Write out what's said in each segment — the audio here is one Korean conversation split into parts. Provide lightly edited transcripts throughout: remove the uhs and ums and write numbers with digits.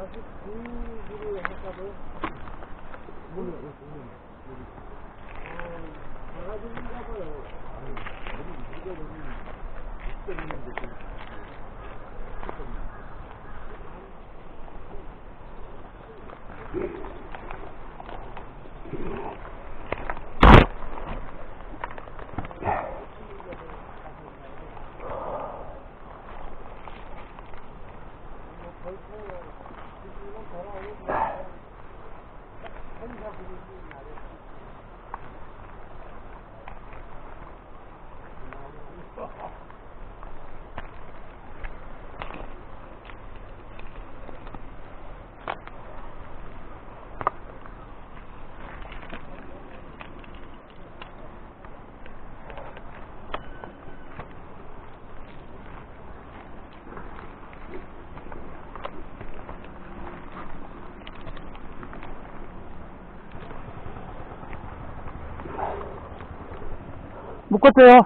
42kg 할까도? 몰라요. 작아지는가 봐요. 우리가 너무 있었는데. 묶었어요.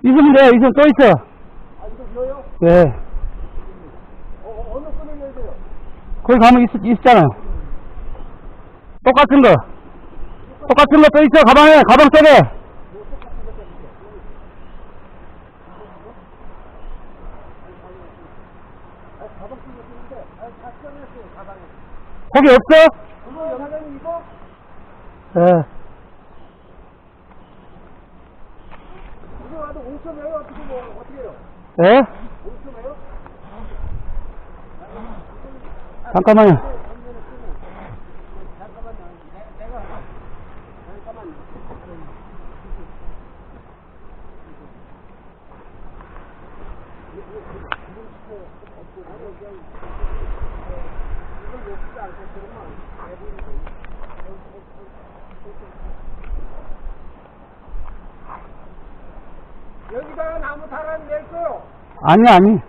있으면 돼요. 있으면 또 있어. 아, 이거 비어요? 예. 어느 끈을 넣어야 돼요? 거기 가면 있잖아요. 똑같은 거. 똑같은 거 또 있어. 가방에, 가방 속에. 거기 없어? 그거 연하장이 이거? 예. 이거 와도 5,000원이에요? 어떻게 뭐, 어떻게 해요? 예? 5,000원이에요? 잠깐만요. 잠깐만요. 여기다가 나무 달아낼 거요. 아니, 아니.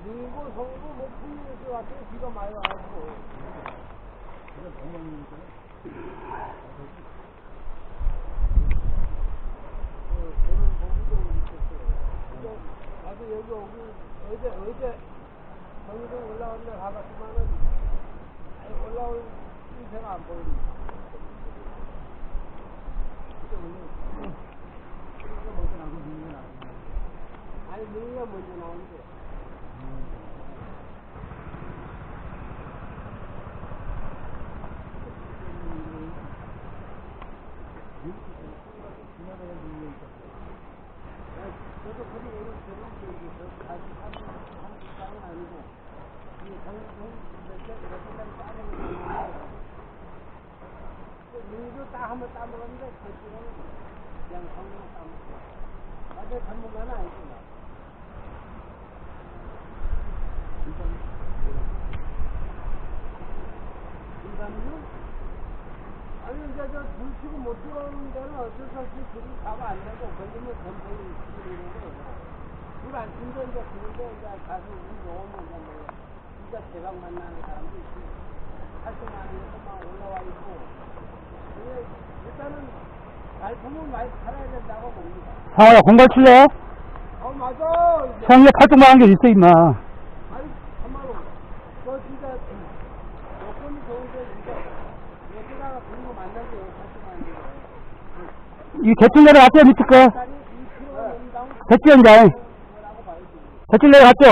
밀고 성도 뭐 풍류지 같은 비가 많이 와가지고 그런 부분도 있었어요. 나도 여기 오기 어제 정의동 올라온 데 가봤지만은 올라올 인생가 안 보이네. 아니 밀리가 먼저 나오는데 저도 그리 오늘 저는 한국 땅은 아니고 이 정통 몇개까지 따내는 밀도 딱 한번 따먹었는데 그때는 그냥 성령 따먹고 나중에 전문가는 아니구나. 인간은 아니 이제 줄 치고 못 들어오는 데는 어쩔 수 없이 줄이 가면 안 되고 걸리면 전쟁이 있는 거예요. 줄안 친데 이제 그런데 이제 가서 운 놓으면 이제 뭐 진짜 대박 만나는 사람도 있고 활동하는 데서 막 올라와 있고 근데 일단은 발품은 많이 팔아야 된다고 봅니다. 상호야, 공갈 칠래? 맞아. 형이 팔뚝만 한 게 있어, 임마. 아니 참말로 너 진짜 여건이 좋은데 진짜 얘들아 그런 거 만나게 하시면 안 이 대출 내려갔죠, 밑에 거? 대출 현장. 대출 내려갔죠?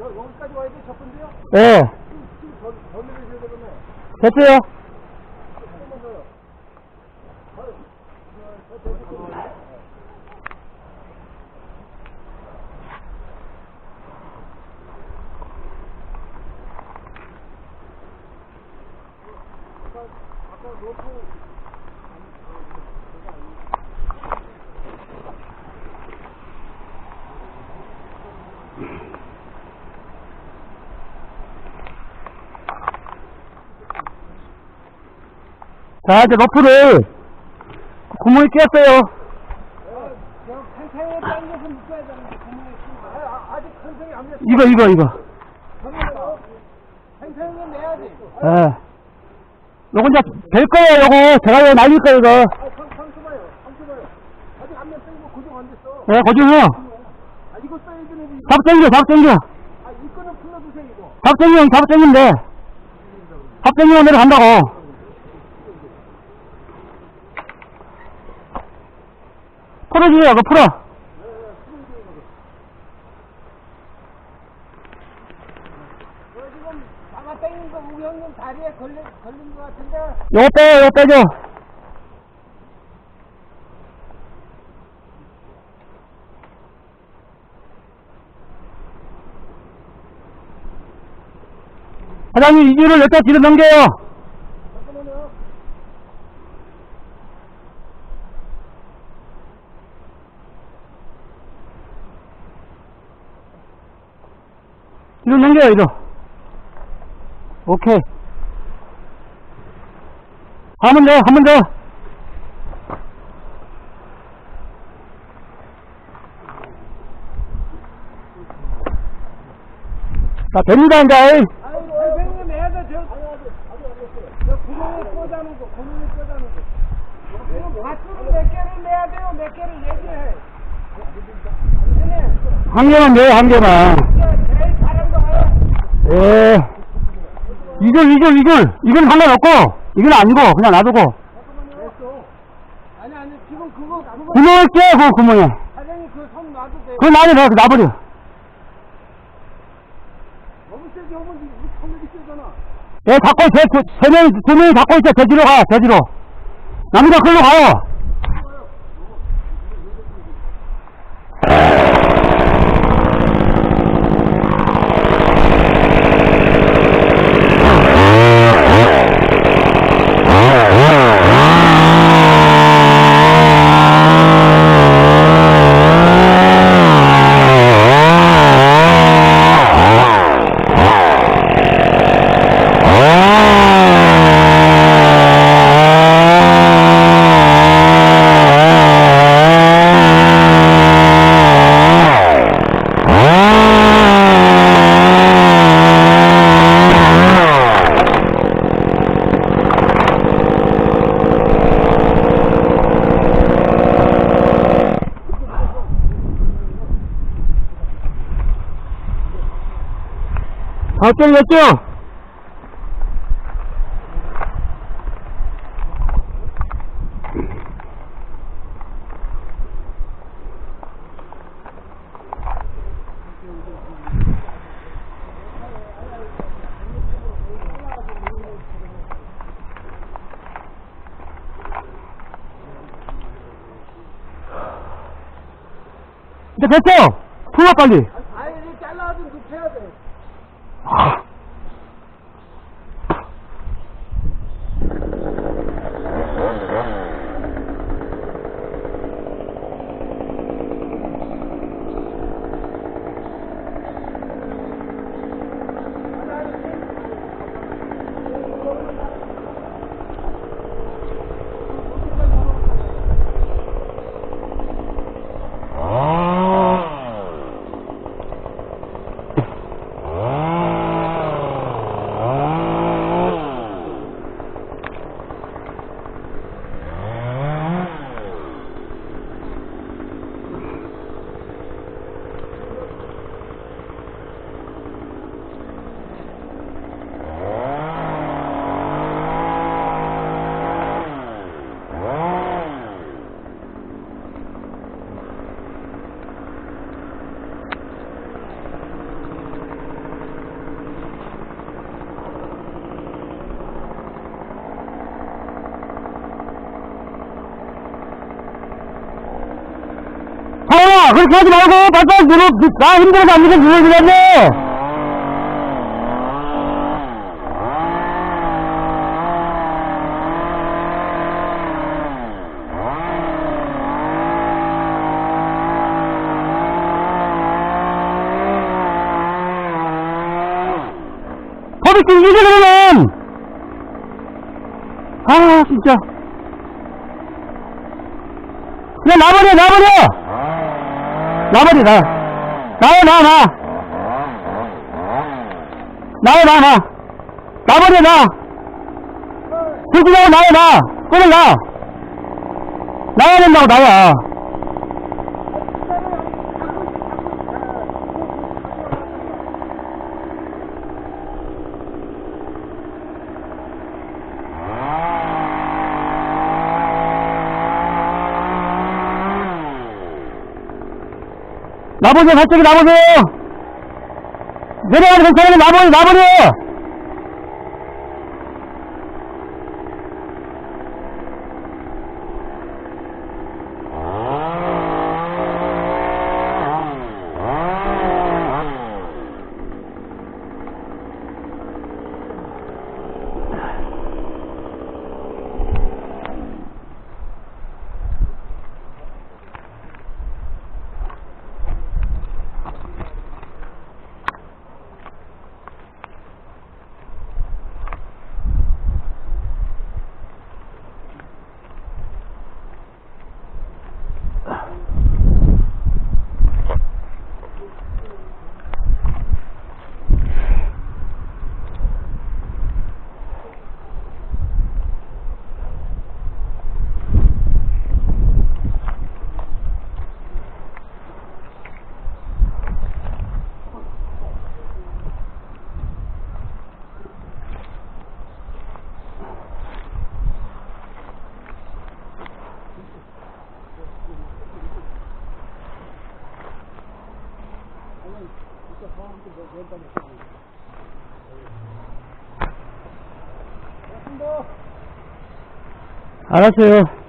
여기까지 와야 돼, 첫 번째요? 예. 지금 더 내리셔야 되겠네. 됐어요? 조금만 더요. 아까 로프 자, 이제 로프를 구멍에 끼웠어요. 팽팽하게 당겨서 묶어야 되는데 구멍에 끼고 아직 팽팽히 안 됐어. 이거. 팽팽하게 내야지. 예. 요거 이제 될 거예요, 요거. 제가 왜 날릴 거예요, 이거. 잠시만요. 아직 안 됐어. 이거 고정 안 됐어. 예, 고정해요. 이거 써야 되는데. 잡 당겨. 이거는 풀어주세요, 이거. 잡 당기면 돼. 잡 당기면 내려간다고. 풀어주세요, 그거 풀어. 지금 나가 땡긴 거 우리 형님 다리에 걸린 거 같은데. 요거 빼줘. 사장님, 이 줄을 여기다 뒤로 넘겨요. 잠깐만요. 뒤로 넘겨요, 이로. 오케이. 한 번 더. 자, 됩니다, 이제. 아이고, 선생님 내야 돼, 저 구멍에 꽂아놓은 거. 지금 밧줄을 몇 개를 내야 돼요, 몇 개를 얘기해. 선생님. 한 개만 내요, 한 개만. 제일 잘한 거 해요. 예. 이건 상관없고, 이건 아니고, 그냥 놔두고. 잠깐만요. 아니, 지금 그거. 구멍을 깨, 그 구멍에. 사장님 그 손 놔도 돼요. 그거 놔버려. 너무 세게 오면 이 손이 세잖아. 예, 두 명이 잡고 있어. 대지로 가, 대지로. 남자 글로 가요. 됐죠? 이제 됐어! 풀어, 빨리! 아니, 이렇게 잘라도 눕혀야 돼. 그렇게 하지 말고, 빨리 눌러, 나 힘들어서 안 눌러주겠네! 허리 찡기지, 그러면! 아, 진짜. 그냥 놔버려! 놔버려, 나. 놔버려, 나. 들기라고 놔. 꺼내, 놔. 나야 된다고, 나야. 놔보세요, 갑자기 놔보세요! 내려가도 괜찮으면 놔버려! 알았어요.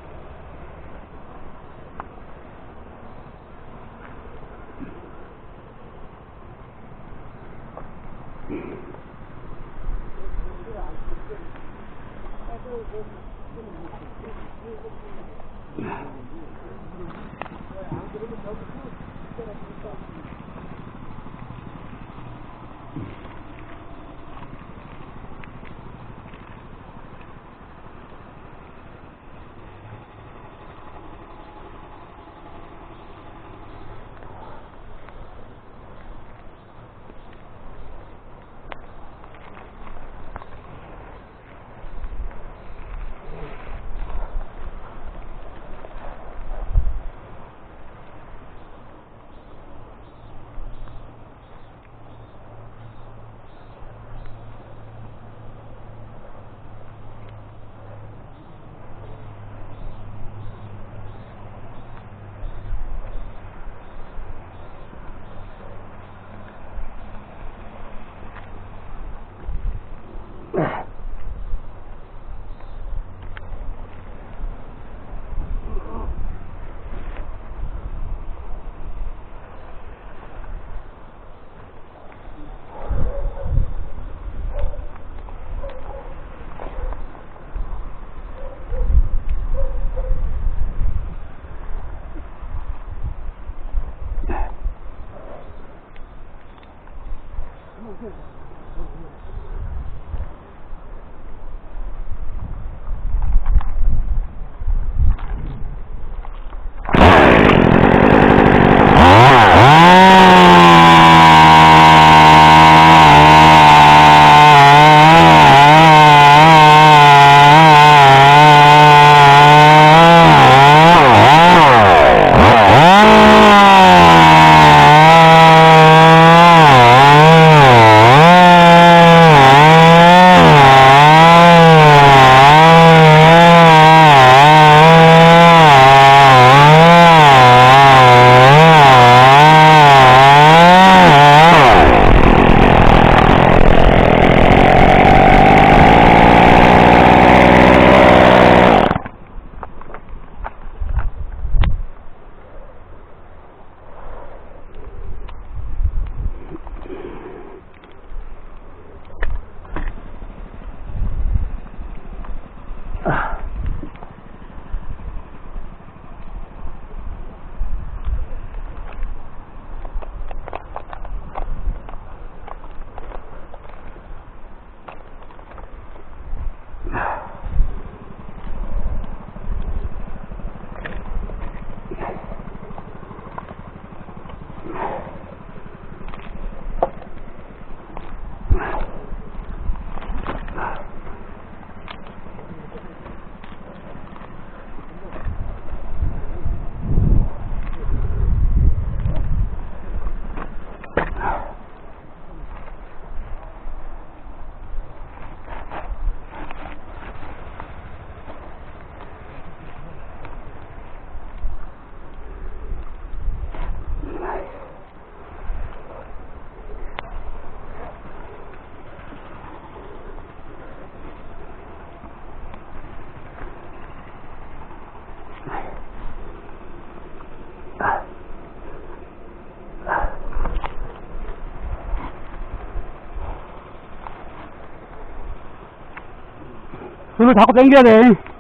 손을 자꾸 당겨야 돼.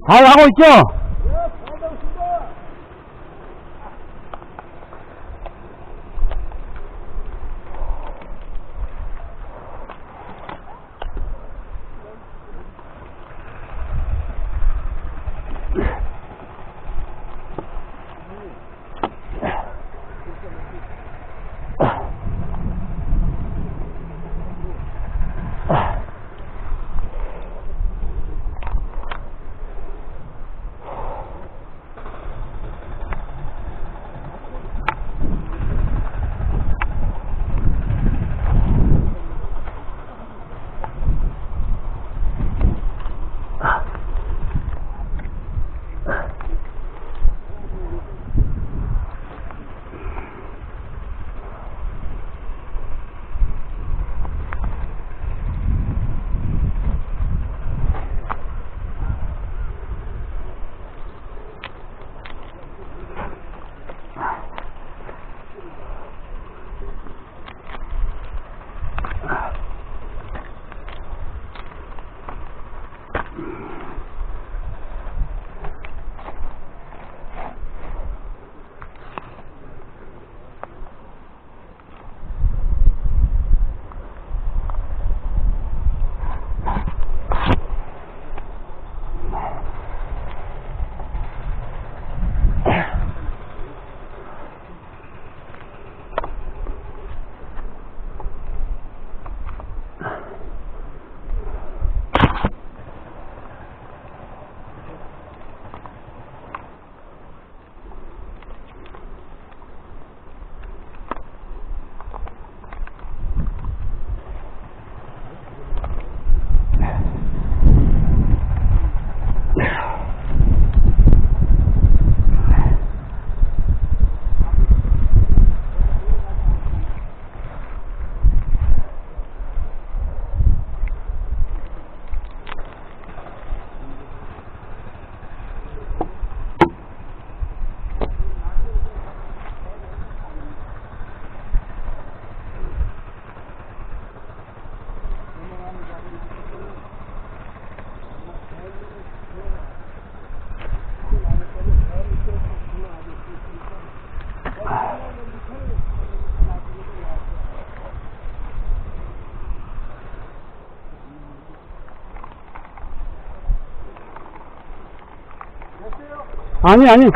잘 하고 있죠? 아니.